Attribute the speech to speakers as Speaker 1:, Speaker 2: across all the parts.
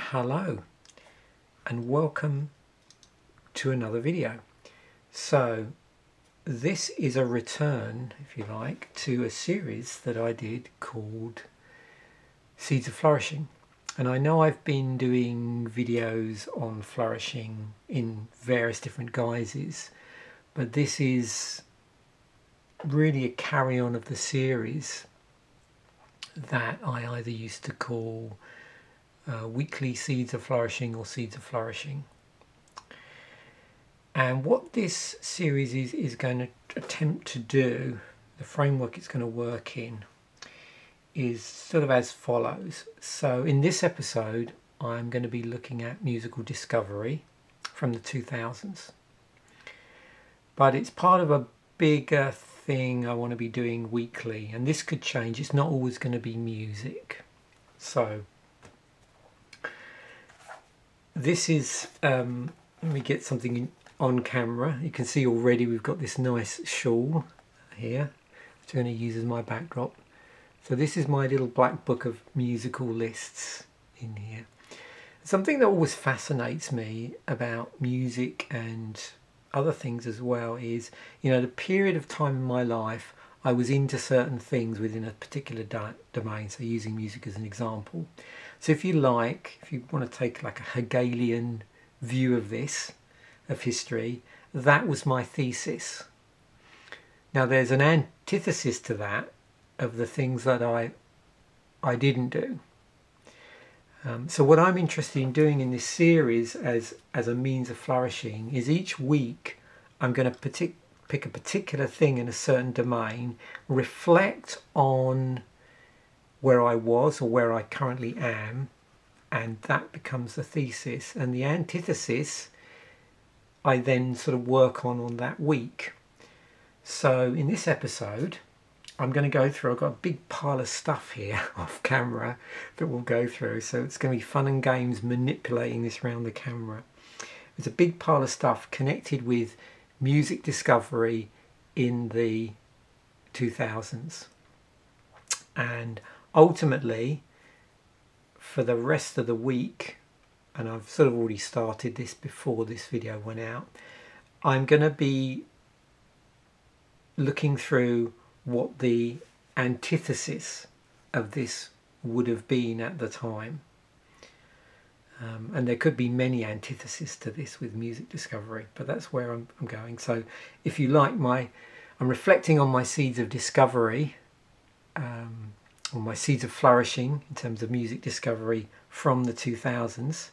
Speaker 1: Hello and welcome to another video. So this is a return, if you like, to a series that I did called Seeds of Flourishing. And I know I've been doing videos on flourishing in various different guises, but this is really a carry-on of the series that I either used to call weekly Seeds of Flourishing or Seeds of Flourishing. And what this series is going to attempt to do, the framework it's going to work in, is sort of as follows. So in this episode I'm going to be looking at musical discovery from the 2000s, but it's part of a bigger thing I want to be doing weekly, and this could change. It's not always going to be music. So this is let me get something on camera. You can see already we've got this nice shawl here, which I'm going to use as my backdrop. So this is my little black book of musical lists in here. Something that always fascinates me about music and other things as well is, the period of time in my life I was into certain things within a particular domain. So using music as an example. So if you want to take like a Hegelian view of this, of history, that was my thesis. Now there's an antithesis to that of the things that I didn't do. So what I'm interested in doing in this series as a means of flourishing is each week I'm going to pick a particular thing in a certain domain, reflect on where I was or where I currently am, and that becomes the thesis. And the antithesis I then sort of work on that week. So in this episode I'm going to go through, I've got a big pile of stuff here off camera that we'll go through, so it's going to be fun and games manipulating this around the camera. There's a big pile of stuff connected with music discovery in the 2000s, and ultimately for the rest of the week, and I've sort of already started this before this video went out, I'm going to be looking through what the antithesis of this would have been at the time. And there could be many antitheses to this with music discovery, but that's where I'm going. So if you like, I'm reflecting on my seeds of discovery, or my seeds of flourishing in terms of music discovery from the 2000s.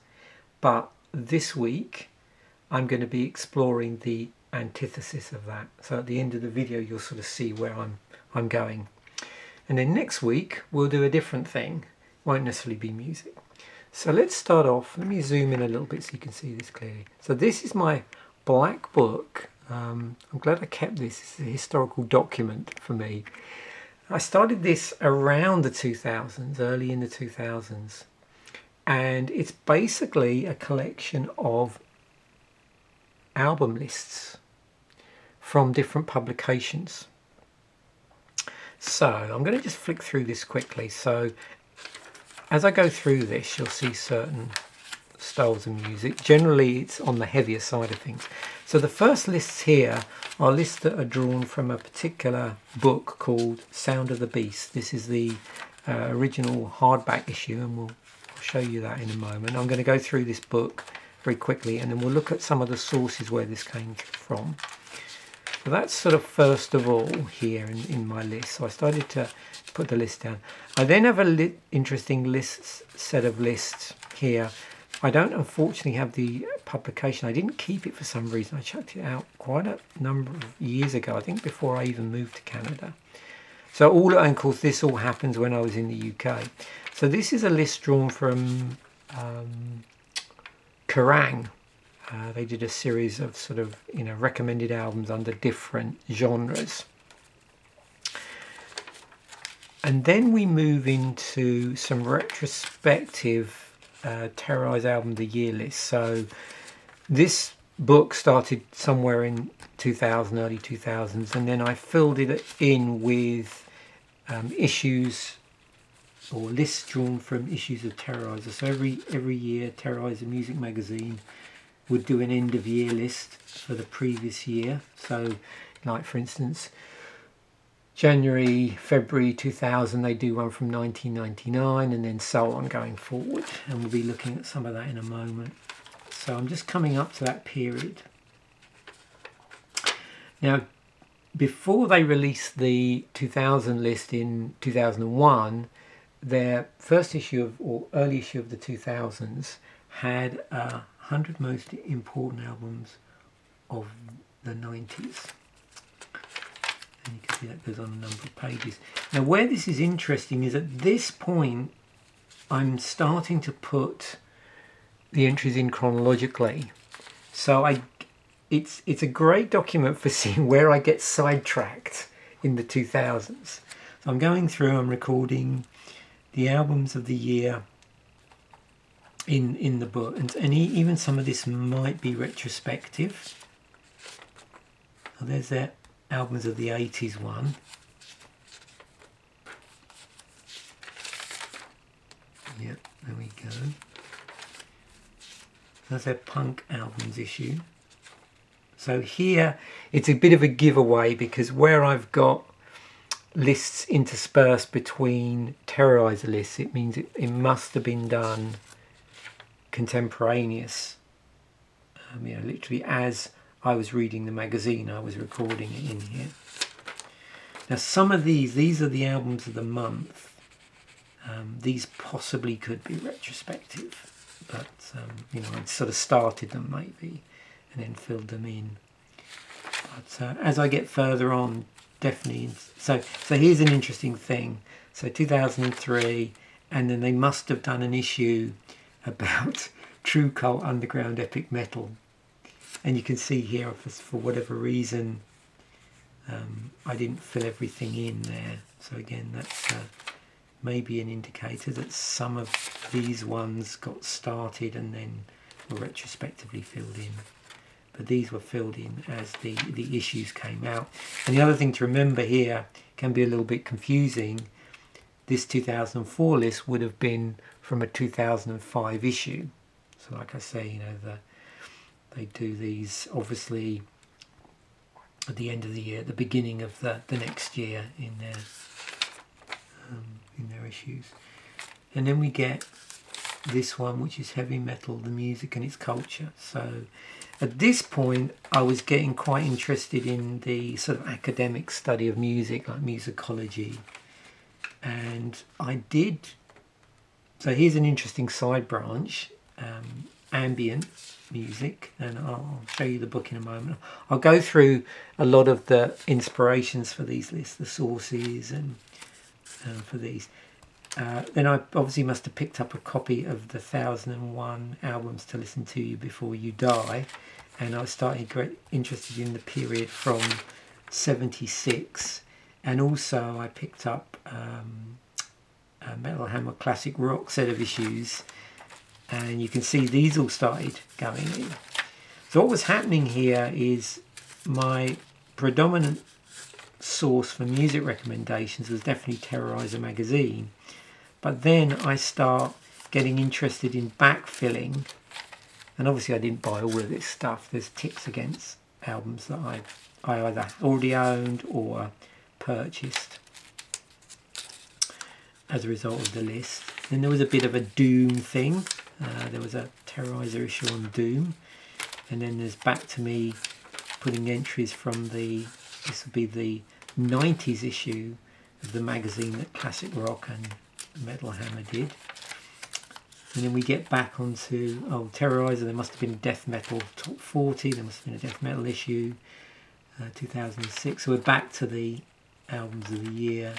Speaker 1: But this week I'm going to be exploring the antithesis of that. So at the end of the video you'll sort of see where I'm going. And then next week we'll do a different thing. It won't necessarily be music. So let's start off. Let me zoom in a little bit so you can see this clearly. So this is my black book. I'm glad I kept this. It's a historical document for me. I started this around the 2000s, early in the 2000s. And it's basically a collection of album lists from different publications. So I'm going to just flick through this quickly. So as I go through this, you'll see certain styles of music. Generally it's on the heavier side of things. So the first lists here are lists that are drawn from a particular book called Sound of the Beast. This is the original hardback issue, and I'll show you that in a moment. I'm going to go through this book very quickly, and then we'll look at some of the sources where this came from. So that's sort of first of all here in my list. So I started to put the list down. I then have a interesting set of lists here. I don't unfortunately have the publication. I didn't keep it for some reason. I chucked it out quite a number of years ago, I think before I even moved to Canada. So and of course this all happens when I was in the UK. So this is a list drawn from Kerrang. They did a series of sort of recommended albums under different genres. And then we move into some retrospective Terrorize Album of the Year list. So this book started somewhere in 2000, early 2000s, and then I filled it in with issues or lists drawn from issues of Terrorizer. So every year, Terrorizer Music Magazine would do an end of year list for the previous year. So, like for instance, January, February 2000, they do one from 1999, and then so on going forward. And we'll be looking at some of that in a moment. So I'm just coming up to that period. Now, before they released the 2000 list in 2001, their first issue or early issue of the 2000s had 100 most important albums of the 90s. And you can see that goes on a number of pages. Now, where this is interesting is at this point, I'm starting to put the entries in chronologically. So it's a great document for seeing where I get sidetracked in the 2000s. So I'm going through, I'm recording the albums of the year in the book, and even some of this might be retrospective. So there's their albums of the 80s one. Yep, there we go. That's their punk albums issue. So here it's a bit of a giveaway because where I've got lists interspersed between Terrorizer lists, it means it must have been done contemporaneous. Literally as I was reading the magazine, I was recording it in here. Now some of these are the albums of the month. These possibly could be retrospective, but I'd sort of started them maybe and then filled them in. But as I get further on, definitely. So here's an interesting thing. So 2003, and then they must have done an issue about true cult underground epic metal. And you can see here, for whatever reason, I didn't fill everything in there. So again, that's maybe an indicator that some of these ones got started and then were retrospectively filled in. But these were filled in as the issues came out. And the other thing to remember here, can be a little bit confusing, this 2004 list would have been from a 2005 issue. So like I say, they do these obviously at the end of the year, at the beginning of the next year in their issues. And then we get this one, which is Heavy Metal, the Music and Its Culture. So at this point I was getting quite interested in the sort of academic study of music, like musicology, and I did. So here's an interesting side branch, ambient music, and I'll show you the book in a moment. I'll go through a lot of the inspirations for these lists, the sources, and for these. Then I obviously must have picked up a copy of the 1001 albums to listen to you before you die, and I was starting to get interested in the period from 76, and also I picked up a Metal Hammer Classic Rock set of issues, and you can see these all started going in. So what was happening here is my predominant source for music recommendations was definitely Terrorizer magazine, but then I start getting interested in backfilling, and obviously I didn't buy all of this stuff. There's ticks against albums that I either already owned or purchased as a result of the list. Then there was a bit of a Doom thing. There was a Terrorizer issue on Doom, and then there's back to me putting entries from this will be the 90s issue of the magazine that Classic Rock and Metal Hammer did. And then we get back onto Terrorizer. There must have been Death Metal Top 40, there must have been a Death Metal issue, 2006. So we're back to the albums of the year.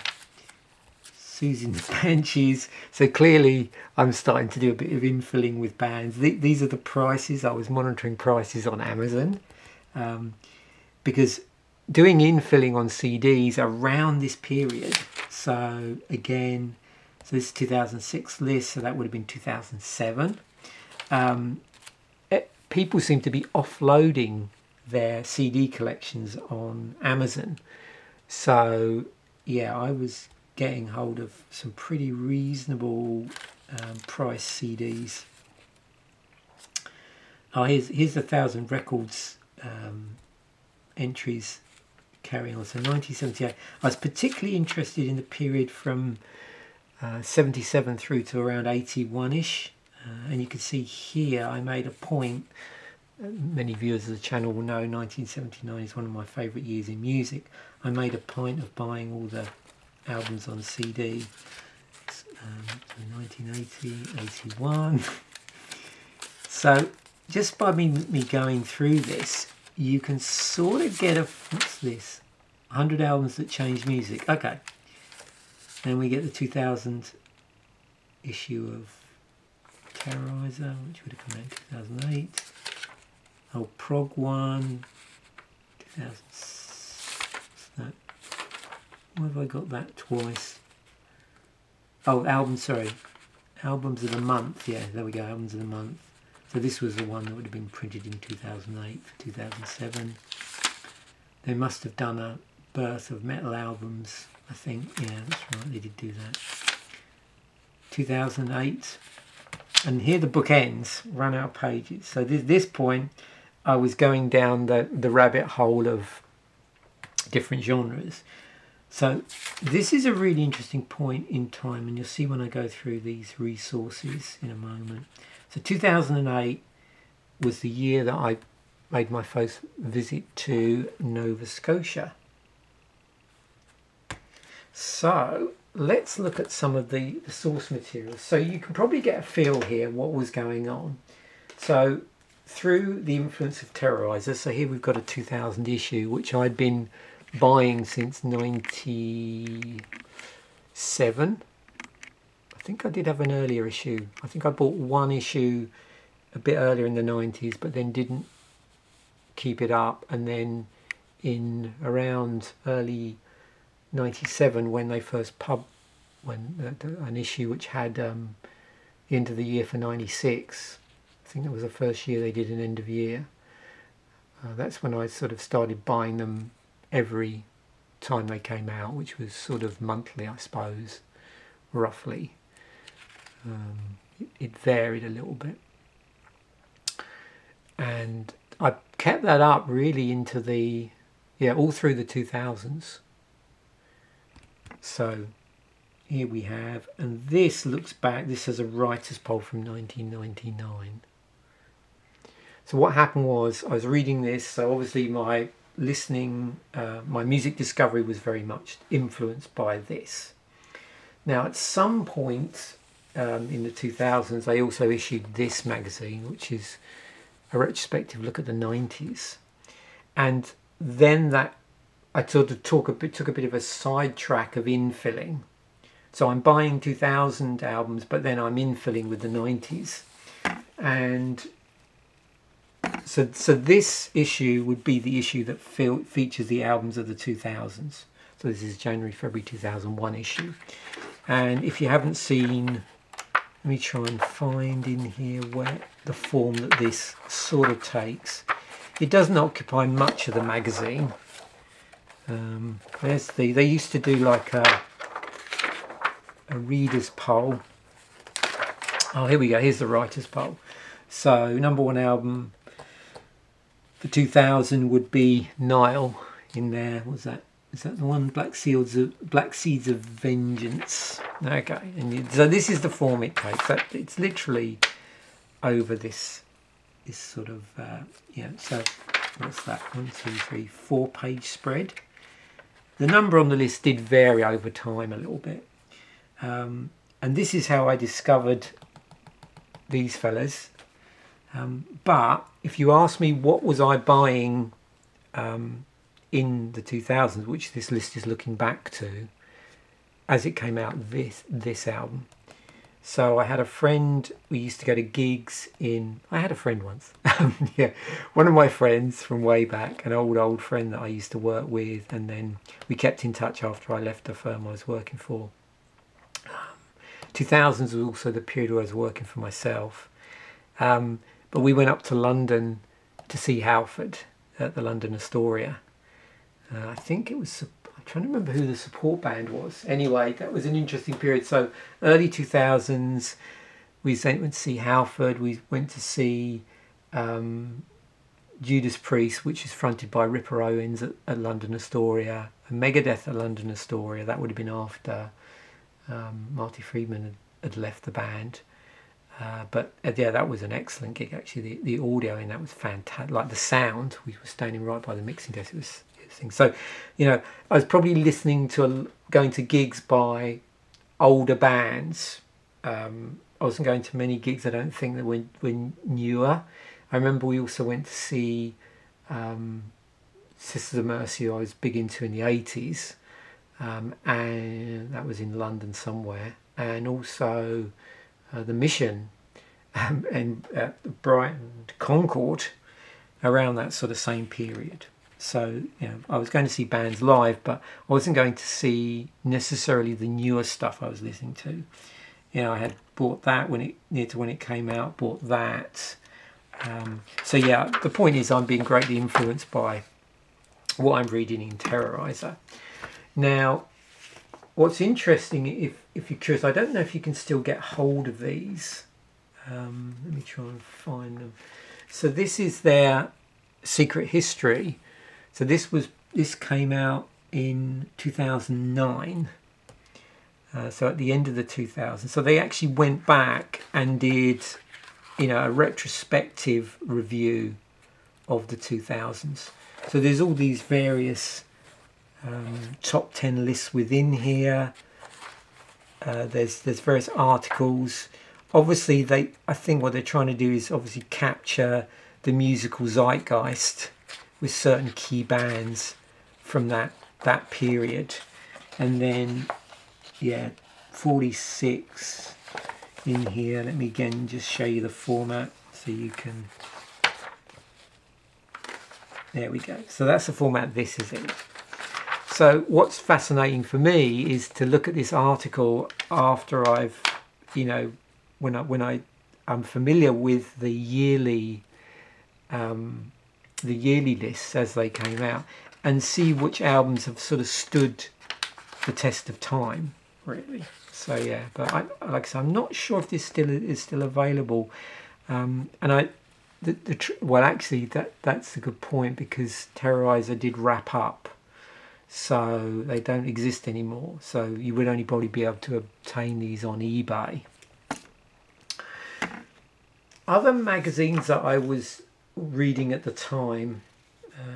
Speaker 1: Susie and the Banshees. So clearly I'm starting to do a bit of infilling with bands. These are the prices. I was monitoring prices on Amazon, because doing infilling on CDs around this period. So again, so this is 2006 list, so that would have been 2007. People seem to be offloading their CD collections on Amazon. So yeah, I was getting hold of some pretty reasonable price CDs. Oh, here's 1,000 records entries carrying on. So 1978. I was particularly interested in the period from 77 through to around 81ish, and you can see here I made a point. Many viewers of the channel will know 1979 is one of my favourite years in music. I made a point of buying all the albums on CD. 1980, 81. So just by me going through this, you can sort of get what's this? 100 albums that changed music. Okay. Then we get the 2000 issue of Terrorizer, which would have come out in 2008. Oh, Prog 1, 2000. Why have I got that twice? Oh, albums of the month. Yeah, there we go, albums of the month. So this was the one that would have been printed in 2008 for 2007. They must have done a birth of metal albums, I think. Yeah, that's right, they did do that. 2008. And here the book ends, run out of pages. So this point, I was going down the rabbit hole of different genres. So this is a really interesting point in time, and you'll see when I go through these resources in a moment. So 2008 was the year that I made my first visit to Nova Scotia. So let's look at some of the source materials. So you can probably get a feel here what was going on. So through the influence of Terrorizer, so here we've got a 2000 issue, which I'd been buying since 97. I think I did have an earlier issue. I think I bought one issue a bit earlier in the 90s, but then didn't keep it up. And then in around early 97, when they first an issue which had the end of the year for 96, I think that was the first year they did an end of year. That's when I sort of started buying them every time they came out, which was sort of monthly, I suppose, roughly. It varied a little bit, and I kept that up really into all through the 2000s. So here we have, and this looks back, this is a writer's poll from 1999. So what happened was, I was reading this, so obviously my my music discovery was very much influenced by this. Now at some point in the 2000s, they also issued this magazine, which is a retrospective look at the 90s. And then that I sort of took a bit of a sidetrack of infilling. So I'm buying 2000 albums, but then I'm infilling with the 90s. And so this issue would be the issue that features the albums of the 2000s. So this is January, February 2001 issue. And if you haven't seen, let me try and find in here where the form that this sort of takes. It doesn't occupy much of the magazine. They used to do like a reader's poll. Oh, here we go. Here's the writer's poll. So number one album for 2000 would be Nile in there. Is that the one? Black Seeds of Vengeance. Okay, and so this is the form it takes. It's literally over this sort of So what's that? 1, 2, 3, 4-page spread. The number on the list did vary over time a little bit, and this is how I discovered these fellas. But if you ask me what was I buying in the 2000s, which this list is looking back to, as it came out, this album. So I had a friend, we used to go to gigs I had a friend once, one of my friends from way back, an old friend that I used to work with, and then we kept in touch after I left the firm I was working for. 2000s was also the period where I was working for myself. But we went up to London to see Halford at the London Astoria. I think it was, I'm trying to remember who the support band was. Anyway, that was an interesting period. So early 2000s, we went to see Halford. We went to see Judas Priest, which is fronted by Ripper Owens at London Astoria, and Megadeth at London Astoria. That would have been after Marty Friedman had left the band. But yeah, that was an excellent gig actually. The audio in that was fantastic. Like the sound, we were standing right by the mixing desk. It was thing. So, I was probably listening to going to gigs by older bands. I wasn't going to many gigs. I don't think that were newer. I remember we also went to see Sisters of Mercy, who I was big into in the 80s, and that was in London somewhere, and also the Mission and Brighton Concord around that sort of same period. So, I was going to see bands live, but I wasn't going to see necessarily the newer stuff I was listening to. I had bought that near to when it came out, bought that. So yeah, the point is I'm being greatly influenced by what I'm reading in Terrorizer. Now, what's interesting, if you're curious, I don't know if you can still get hold of these. Let me try and find them. So this is their Secret History. So this came out in 2009. So at the end of the 2000s. So they actually went back and did, a retrospective review of the 2000s. So there's all these various top 10 lists within here. There's various articles. Obviously, I think what they're trying to do is obviously capture the musical zeitgeist with certain key bands from that period. And then, 46 in here. Let me again just show you the format so you can... There we go. So that's the format this is in. So what's fascinating for me is to look at this article after I've, when I'm familiar with the yearly lists as they came out, and see which albums have sort of stood the test of time, really. So yeah, but like I said, I'm not sure if this is still available. Actually, that's a good point, because Terrorizer did wrap up, so they don't exist anymore. So you would only probably be able to obtain these on eBay. Other magazines that I was reading at the time,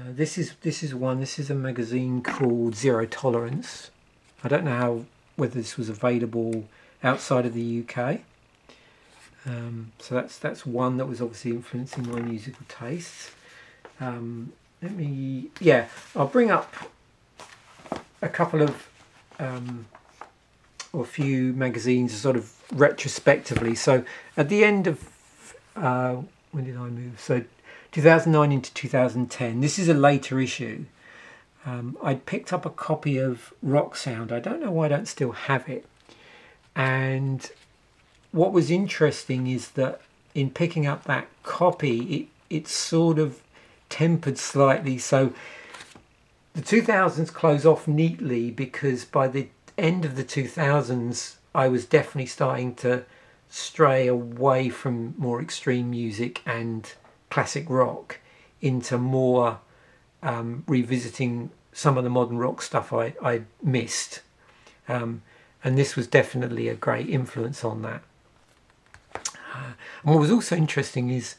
Speaker 1: this is one. This is a magazine called Zero Tolerance. I don't know whether this was available outside of the UK. So that's one that was obviously influencing my musical tastes. I'll bring up a couple of or a few magazines sort of retrospectively. So at the end of when did I move? So 2009 into 2010. This is a later issue. I'd picked up a copy of Rock Sound. I don't know why I don't still have it. And what was interesting is that in picking up that copy, it sort of tempered slightly. So the 2000s close off neatly, because by the end of the 2000s, I was definitely starting to stray away from more extreme music and classic rock into more revisiting some of the modern rock stuff I missed. And this was definitely a great influence on that. And what was also interesting is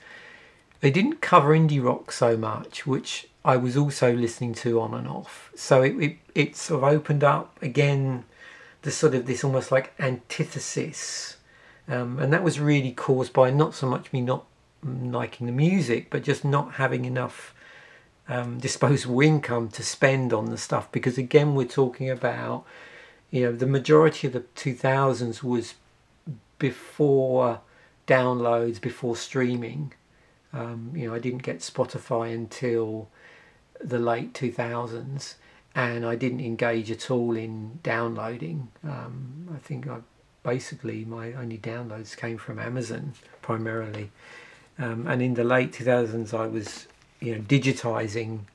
Speaker 1: they didn't cover indie rock so much, which I was also listening to on and off. So it sort of opened up again the sort of this almost like antithesis. And that was really caused by not so much me not liking the music, but just not having enough disposable income to spend on the stuff. Because again, we're talking about, the majority of the 2000s was before downloads, before streaming. I didn't get Spotify until the late 2000s, and I didn't engage at all in downloading. I think my only downloads came from Amazon primarily. And in the late 2000s, I was digitizing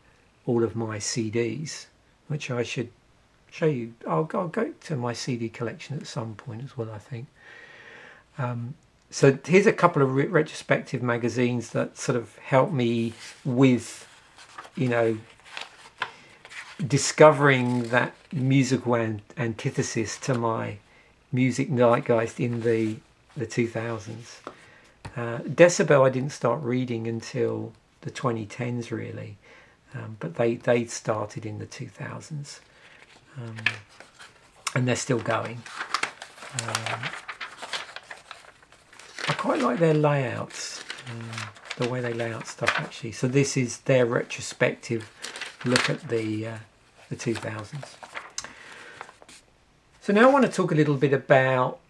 Speaker 1: all of my CDs, which I should show you. I'll go to my CD collection at some point as well, I think. So here's a couple of retrospective magazines that sort of help me with, discovering that musical antithesis to my music zeitgeist in the 2000s. Decibel I didn't start reading until the 2010s really, but they started in the 2000s, and they're still going. I quite like their layouts, the way they lay out stuff actually. So this is their retrospective look at the 2000s. So now I want to talk a little bit about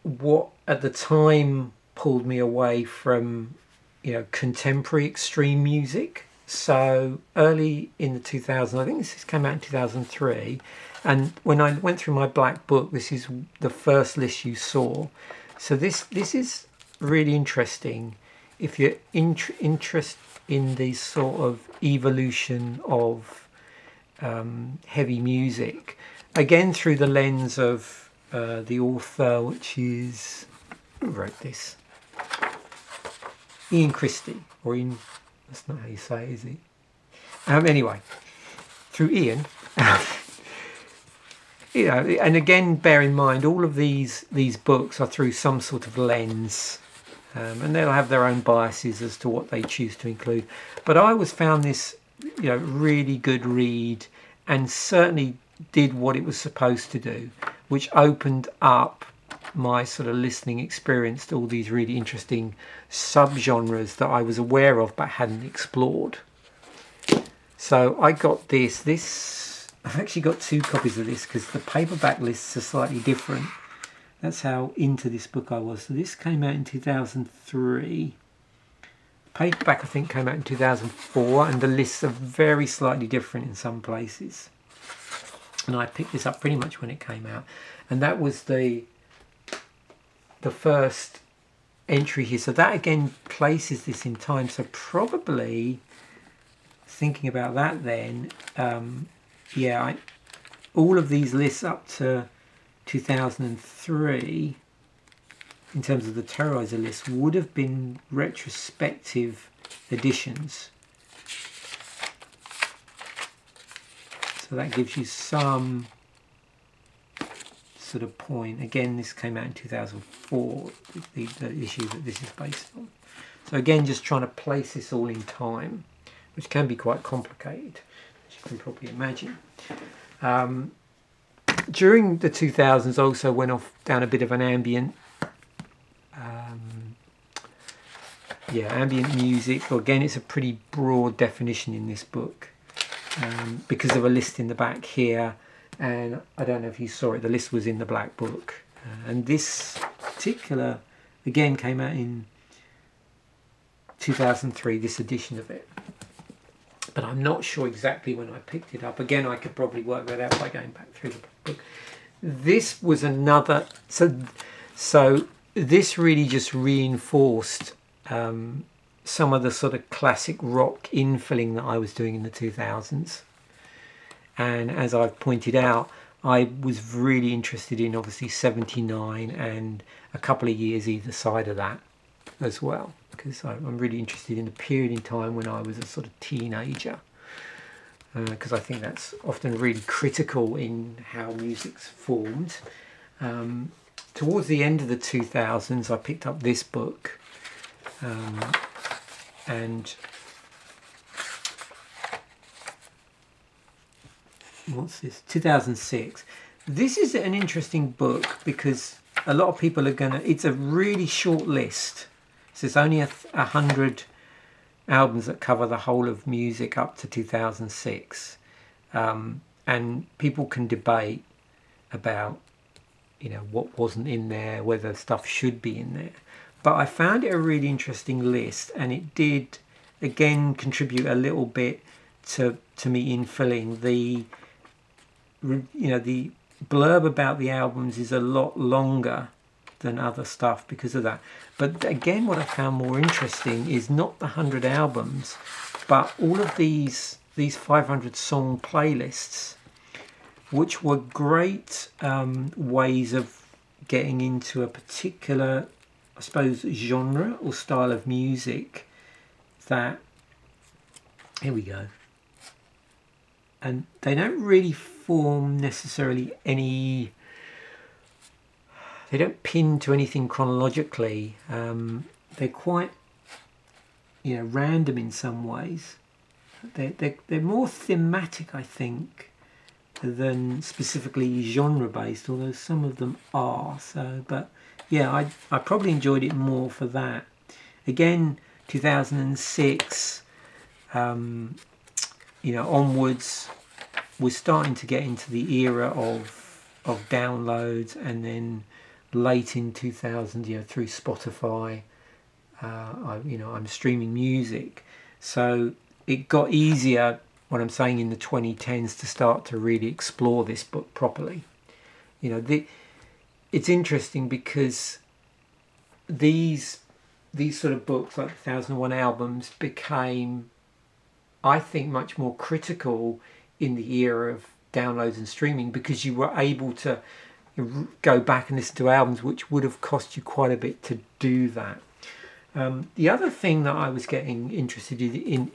Speaker 1: what at the time pulled me away from contemporary extreme music. So early in the 2000s, I think this came out in 2003, and when I went through my black book, this is the first list you saw. So this is really interesting if you're interested in the sort of evolution of heavy music, again through the lens of the author, which is, who wrote this? Ian Christie, or Ian, that's not how you say it, is it? Anyway, through Ian, and again, bear in mind, all of these books are through some sort of lens, and they'll have their own biases as to what they choose to include. But I always found this, really good read, and certainly did what it was supposed to do, which opened up my sort of listening experience to all these really interesting subgenres that I was aware of but hadn't explored. So I got this. I've actually got 2 copies of this because the paperback lists are slightly different. That's how into this book I was. So this came out in 2003. Paperback I think came out in 2004, and the lists are very slightly different in some places. And I picked this up pretty much when it came out, and that was the first entry here. So that again places this in time. So probably thinking about that then, all of these lists up to 2003 in terms of the Terrorizer list would have been retrospective editions. So that gives you some sort of point. Again, this came out in 2004, the issue that this is based on. So again, just trying to place this all in time, which can be quite complicated, as you can probably imagine. During the 2000s, I also went off down a bit of an ambient music. Again, it's a pretty broad definition in this book, because of a list in the back here, and I don't know if you saw it, the list was in the black book, and this particular again came out in 2003, this edition of it, but I'm not sure exactly when I picked it up. Again, I could probably work that out by going back through the book. This was another, so this really just reinforced some of the sort of classic rock infilling that I was doing in the 2000s. And as I've pointed out, I was really interested in obviously 79 and a couple of years either side of that as well, because I'm really interested in the period in time when I was a sort of teenager, because I think that's often really critical in how music's formed. Towards the end of the 2000s, I picked up this book, and what's this? 2006. This is an interesting book because a lot of people are it's a really short list. So it's only 100 albums that cover the whole of music up to 2006. And people can debate about, what wasn't in there, whether stuff should be in there. But I found it a really interesting list, and it did, again, contribute a little bit to me infilling the blurb about the albums is a lot longer than other stuff because of that. But again, what I found more interesting is not the 100 albums, but all of these 500 song playlists which were great ways of getting into a particular, I suppose, genre or style of music that, here we go, and they don't really form necessarily any, they don't pin to anything chronologically. They're quite, random in some ways. They're more thematic, I think, than specifically genre based, although some of them are. So, but yeah, I probably enjoyed it more for that. Again, 2006, onwards, we're starting to get into the era of downloads, and then late in 2000, through Spotify, I'm streaming music, so it got easier, what I'm saying, in the 2010s to start to really explore this book properly. It's interesting because these sort of books, like the 1001 albums, became, I think, much more critical in the era of downloads and streaming, because you were able to go back and listen to albums which would have cost you quite a bit to do that. The other thing that I was getting interested in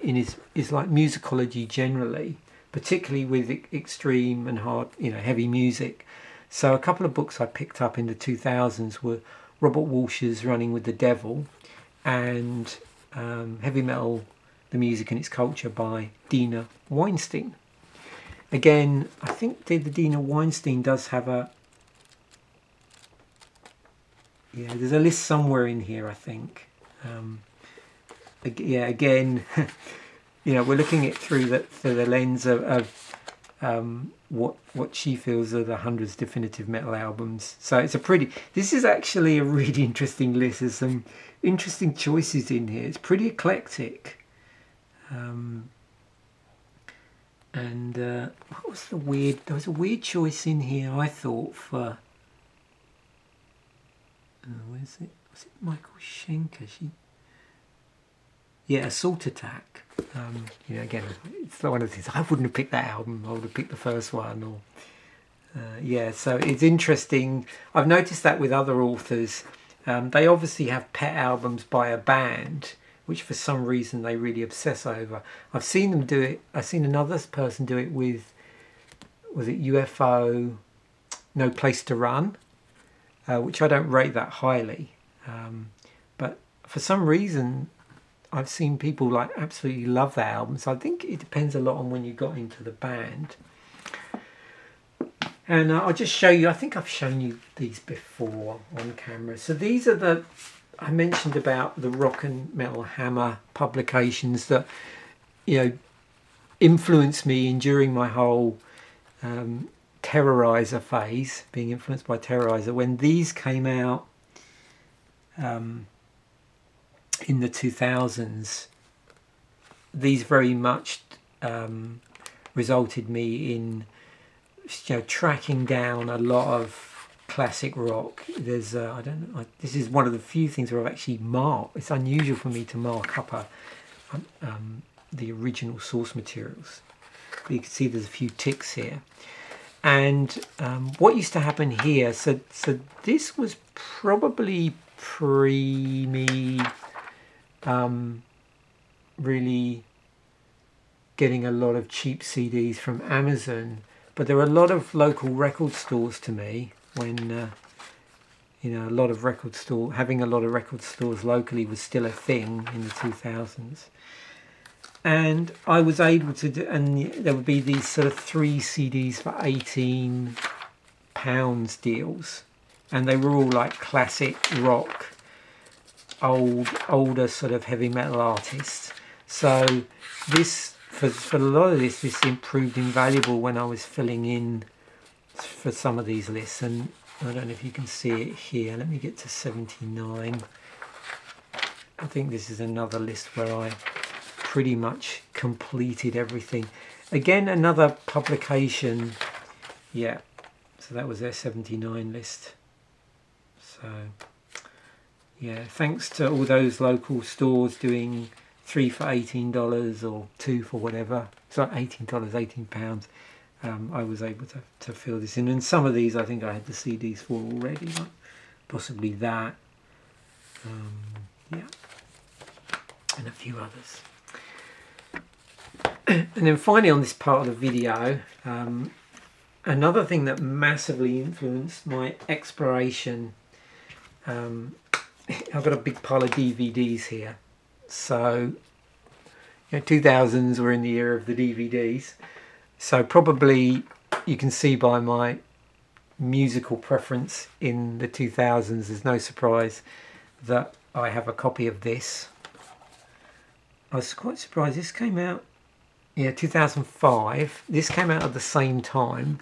Speaker 1: is like musicology generally, particularly with extreme and hard, heavy music. So a couple of books I picked up in the 2000s were Robert Walsh's Running with the Devil and Heavy Metal, the Music and Its Culture by Dina Weinstein. Again, I think the Dina Weinstein does have there's a list somewhere in here, I think. Again, we're looking at through the lens of what she feels are the 100 definitive metal albums. So this is actually a really interesting list. There's some interesting choices in here. It's pretty eclectic. What was there was a weird choice in here, I thought, for where's it? Was it Michael Schenker? Assault Attack. Again, it's one of the things. I wouldn't have picked that album. I would have picked the first one. So it's interesting. I've noticed that with other authors. They obviously have pet albums by a band, which for some reason they really obsess over. I've seen them do it. I've seen another person do it with, was it UFO, No Place to Run, which I don't rate that highly. But for some reason, I've seen people absolutely love that album. So I think it depends a lot on when you got into the band. And I'll just show you, I think I've shown you these before on camera. So these are I mentioned about the Rock and Metal Hammer publications that, influenced me during my whole Terrorizer phase, being influenced by Terrorizer. When these came out in the 2000s, these very much resulted me in tracking down a lot of classic rock. There's this is one of the few things where I've actually marked. It's unusual for me to mark up the original source materials. But you can see there's a few ticks here. And what used to happen here, so this was probably pre me really getting a lot of cheap CDs from Amazon, but there were a lot of local record stores to me when having a lot of record stores locally was still a thing in the 2000s. And I was able to do, and there would be these sort of 3 CDs for £18 deals, and they were all like classic rock, older sort of heavy metal artists. So this, for a lot of this proved invaluable when I was filling in for some of these lists. And I don't know if you can see it here. Let me get to 79. I think this is another list where I pretty much completed everything. Again, another publication. Yeah, so that was their 79 list. So yeah, thanks to all those local stores doing 3 for $18 or 2 for whatever. It's like £18, £18. I was able to fill this in. And some of these I think I had the CDs for already, like possibly that. Yeah, and a few others. And then finally on this part of the video, another thing that massively influenced my exploration, I've got a big pile of DVDs here. So, 2000s were in the era of the DVDs. So probably you can see by my musical preference in the 2000s, there's no surprise that I have a copy of this. I was quite surprised. This came out, 2005. This came out at the same time.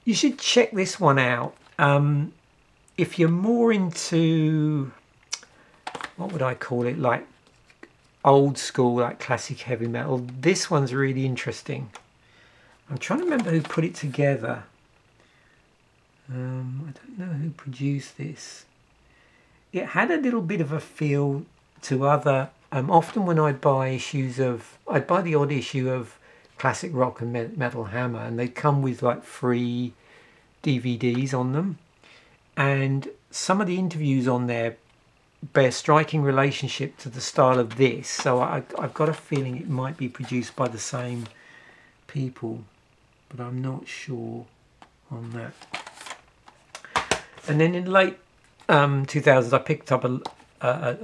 Speaker 1: You should check this one out. If you're more into, what would I call it, like old school, like classic heavy metal, this one's really interesting. I'm trying to remember who put it together. I don't know who produced this. It had a little bit of a feel to other. Often when I'd buy I'd buy the odd issue of Classic Rock and Metal Hammer, and they'd come with like free DVDs on them. And some of the interviews on there bear striking relationship to the style of this. So I've got a feeling it might be produced by the same people, but I'm not sure on that. And then in late 2000s, I picked up a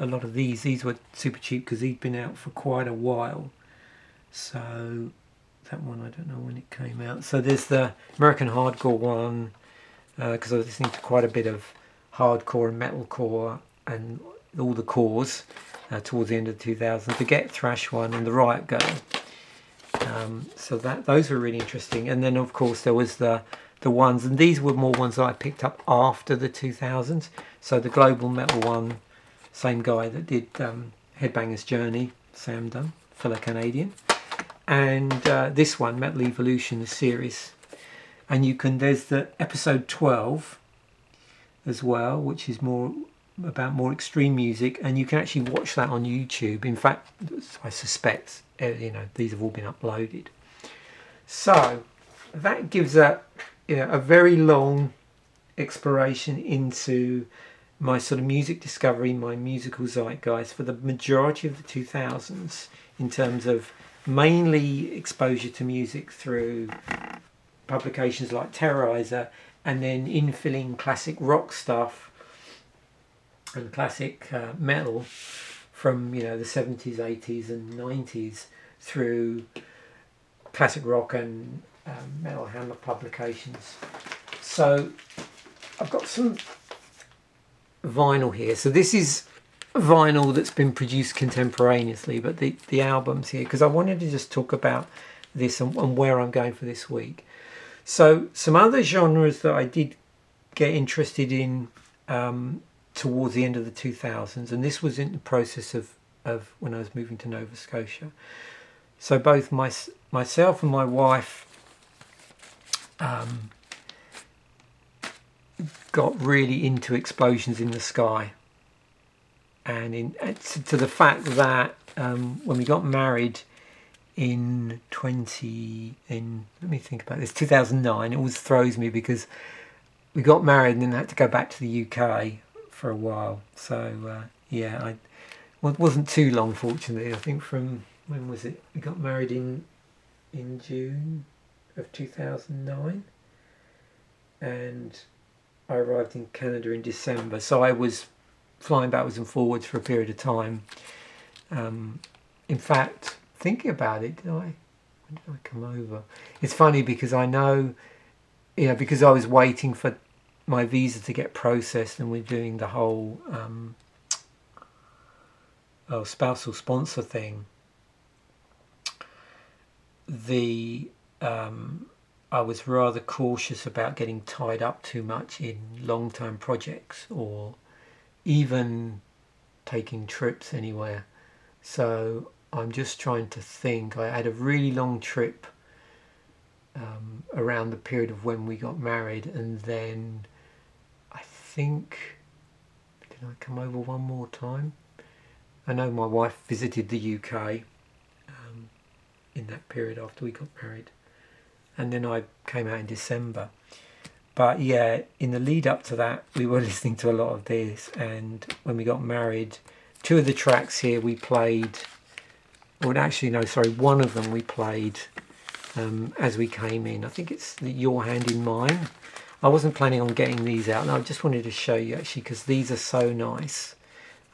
Speaker 1: lot of these. These were super cheap because they'd been out for quite a while. So that one, I don't know when it came out. So there's the American Hardcore one, because I was listening to quite a bit of hardcore and metalcore and all the cores towards the end of the 2000s. The Get Thrash one and the Riot Girl. So those were really interesting. And then of course there was the ones, and these were more ones that I picked up after the 2000s. So the Global Metal one, same guy that did Headbanger's Journey, Sam Dunn, fellow Canadian. And this one, Metal Evolution, the series. And there's the episode 12 as well, which is more about more extreme music, and you can actually watch that on YouTube. In fact, I suspect these have all been uploaded. So that gives a very long exploration into my sort of music discovery, my musical zeitgeist for the majority of the 2000s, in terms of mainly exposure to music through publications like Terrorizer, and then infilling classic rock stuff and classic metal from the 70s, 80s and 90s through classic rock and Metal Hammer publications. So I've got some vinyl here. So this is vinyl that's been produced contemporaneously, but the albums here, because I wanted to just talk about this and where I'm going for this week. So some other genres that I did get interested in towards the end of the 2000s, and this was in the process of when I was moving to Nova Scotia. So both myself and my wife got really into Explosions in the Sky, and to the fact that when we got married in 2009, it always throws me because we got married and then had to go back to the UK for a while. So it wasn't too long, fortunately. I think from, when was it? We got married in June of 2009, and I arrived in Canada in December. So I was flying backwards and forwards for a period of time. In fact, thinking about it, when did I come over? It's funny because I know, because I was waiting for my visa to get processed, and we're doing the whole spousal sponsor thing. I was rather cautious about getting tied up too much in long-term projects or even taking trips anywhere. So I'm just trying to think. I had a really long trip around the period of when we got married, and then I think, did I come over one more time? I know my wife visited the UK in that period after we got married, and then I came out in December. But yeah, in the lead up to that, we were listening to a lot of this, and when we got married, 2 of the tracks here we played, well actually no, sorry, one of them we played as we came in. I think it's Your Hand in Mine. I wasn't planning on getting these out, and I just wanted to show you actually because these are so nice.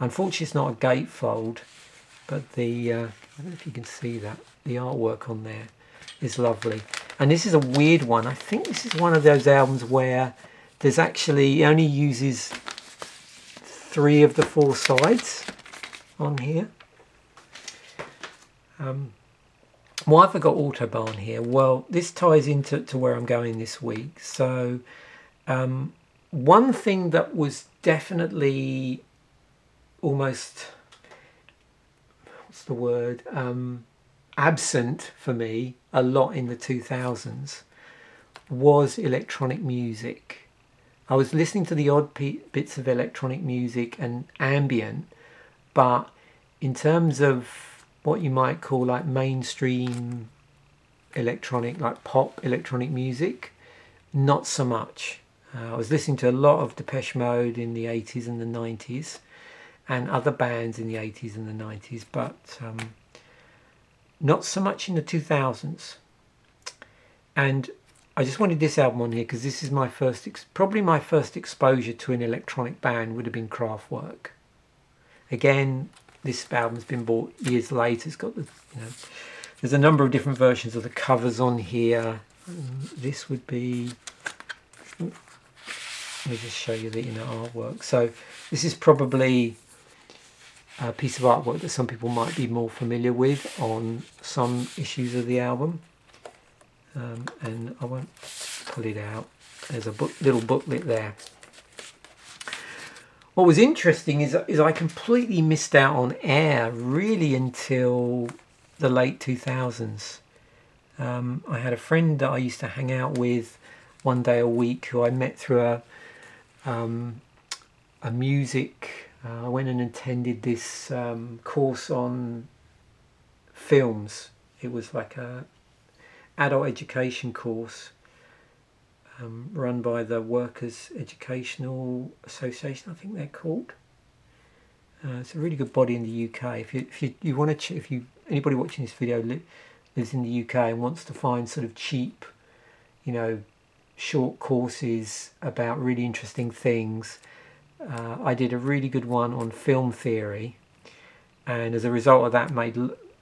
Speaker 1: Unfortunately it's not a gatefold, but the I don't know if you can see that, the artwork on there is lovely. And this is a weird one. I think this is one of those albums where there's actually, it only uses 3 of the 4 sides on here. Why have I got Autobahn here? Well, this ties into where I'm going this week. So one thing that was definitely almost, what's the word, absent for me a lot in the 2000s was electronic music. I was listening to the odd bits of electronic music and ambient, but in terms of what you might call like mainstream electronic, like pop electronic music, not so much. I was listening to a lot of Depeche Mode in the 80s and the 90s and other bands in the 80s and the 90s, but not so much in the 2000s. And I just wanted this album on here because this is my first, probably my first exposure to an electronic band would have been Kraftwerk. Again, this album's been bought years later. It's got the, there's a number of different versions of the covers on here. This would be, let me just show you the inner artwork. So this is probably a piece of artwork that some people might be more familiar with on some issues of the album. And I won't pull it out. There's a little booklet there. What was interesting is I completely missed out on Air really until the late 2000s. I had a friend that I used to hang out with one day a week who I met through a music. I went and attended this course on films. It was like a adult education course run by the Workers' Educational Association, I think they're called. It's a really good body in the UK. If you want to, if anybody watching this video lives in the UK and wants to find sort of cheap, short courses about really interesting things, I did a really good one on film theory, and as a result of that, made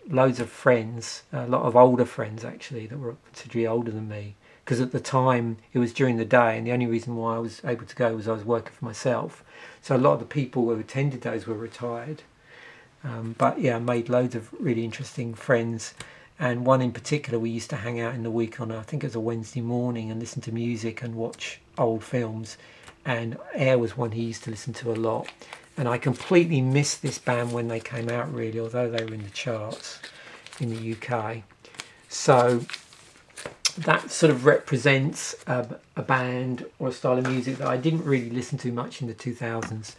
Speaker 1: loads of friends, a lot of older friends actually that were considerably older than me. Because at the time it was during the day, and the only reason why I was able to go was I was working for myself. So a lot of the people who attended those were retired. But yeah, I made loads of really interesting friends. And one in particular, we used to hang out in the week on, I think it was a Wednesday morning, and listen to music and watch old films. And Air was one he used to listen to a lot. And I completely missed this band when they came out, really, although they were in the charts in the UK. So that sort of represents a band or a style of music that I didn't really listen to much in the 2000s.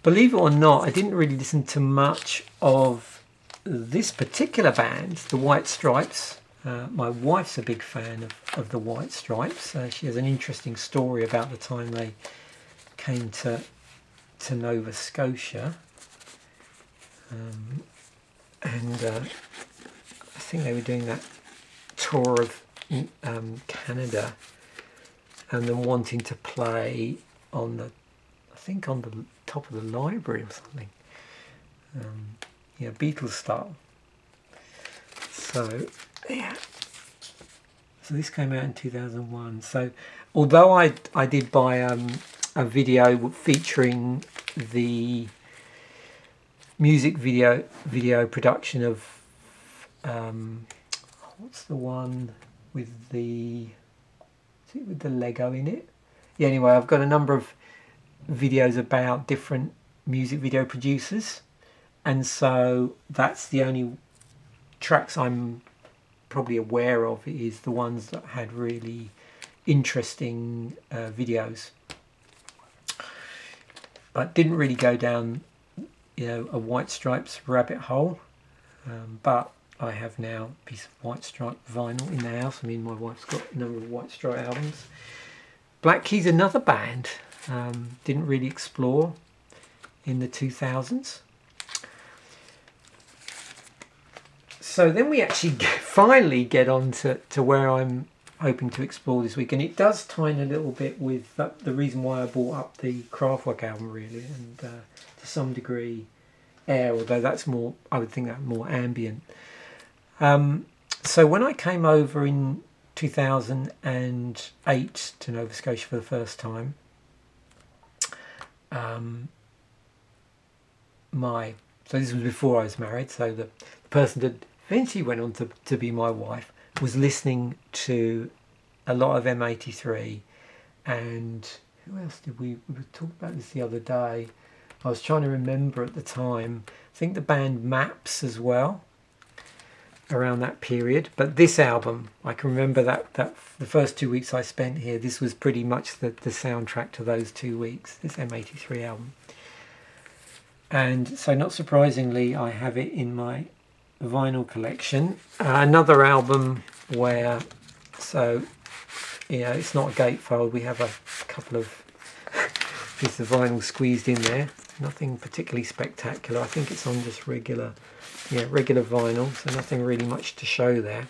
Speaker 1: Believe it or not, I didn't really listen to much of this particular band, the White Stripes. My wife's a big fan of the White Stripes. She has an interesting story about the time they came to Nova Scotia. And I think they were doing that tour of Canada, and then wanting to play on the top of the library or something. Beatles style. So yeah. So this came out in 2001. So although I did buy a video featuring the music video production of what's the one with the Lego in it? Yeah, anyway, I've got a number of videos about different music video producers, and so that's the only tracks I'm probably aware of, is the ones that had really interesting videos, but didn't really go down a White Stripes rabbit hole. But I have now a piece of White Stripe vinyl in the house. I mean, my wife's got a number of White Stripe albums. Black Keys, another band, didn't really explore in the 2000s. So then we actually finally get on to where I'm hoping to explore this week, and it does tie in a little bit with the reason why I bought up the Kraftwerk album, really, and to some degree Air, although that's more, I would think that more ambient. So when I came over in 2008 to Nova Scotia for the first time, so this was before I was married, so the person that eventually went on to be my wife was listening to a lot of M83, and who else did we were talking about this the other day. I was trying to remember at the time. I think the band Maps as well, around that period. But this album, I can remember that the first 2 weeks I spent here, this was pretty much the soundtrack to those 2 weeks, this M83 album. And so not surprisingly, I have it in my vinyl collection. Another album where, so, yeah, it's not a gatefold. We have a couple of pieces of vinyl squeezed in there. Nothing particularly spectacular. I think it's on just regular vinyl, so nothing really much to show there.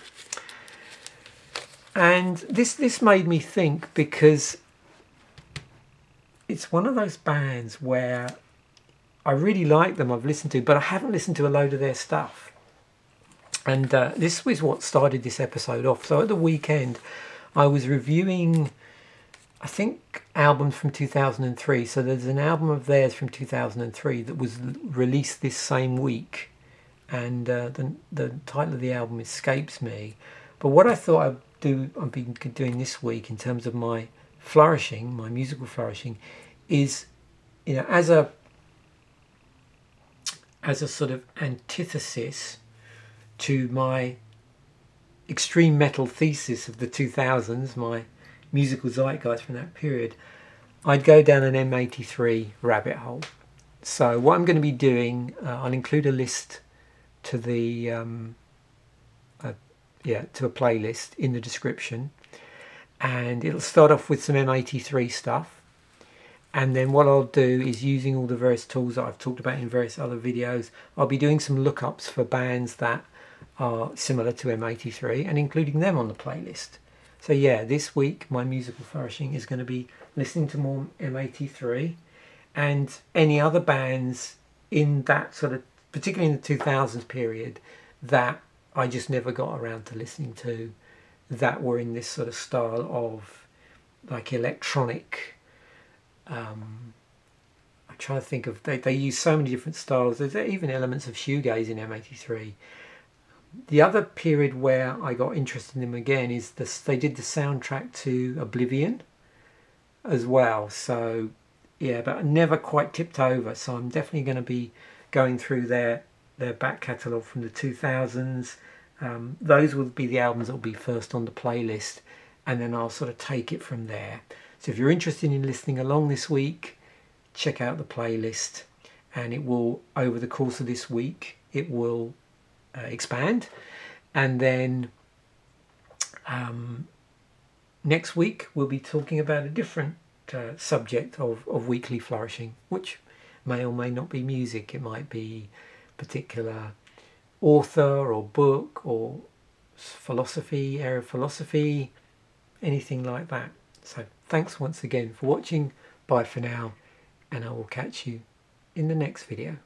Speaker 1: And this made me think, because it's one of those bands where I really like them, I've listened to, but I haven't listened to a load of their stuff. And this was what started this episode off. So at the weekend, I was reviewing, I think, albums from 2003. So there's an album of theirs from 2003 that was released this same week. And the title of the album escapes me. But what I thought I've been doing this week in terms of my flourishing, my musical flourishing, is, as a sort of antithesis to my extreme metal thesis of the 2000s, my musical zeitgeist from that period, I'd go down an M83 rabbit hole. So what I'm going to be doing, I'll include a list to the to a playlist in the description, and it'll start off with some M83 stuff. And then what I'll do is, using all the various tools that I've talked about in various other videos, I'll be doing some lookups for bands that are similar to M83 and including them on the playlist. So yeah, this week my musical flourishing is going to be listening to more M83 and any other bands in that sort of, particularly in the 2000s period, that I just never got around to listening to, that were in this sort of style of like electronic. I'm trying to think of, they use so many different styles. There's even elements of shoegaze in M83. The other period where I got interested in them again is they did the soundtrack to Oblivion as well. So yeah, but I never quite tipped over. So I'm definitely going to be going through their back catalogue from the 2000s. Those will be the albums that will be first on the playlist, and then I'll sort of take it from there. So if you're interested in listening along this week, check out the playlist, and it will, over the course of this week, it will expand. And then next week we'll be talking about a different subject of weekly flourishing, which may or may not be music. It might be particular author or book or philosophy, area of philosophy, anything like that. So thanks once again for watching. Bye for now, and I will catch you in the next video.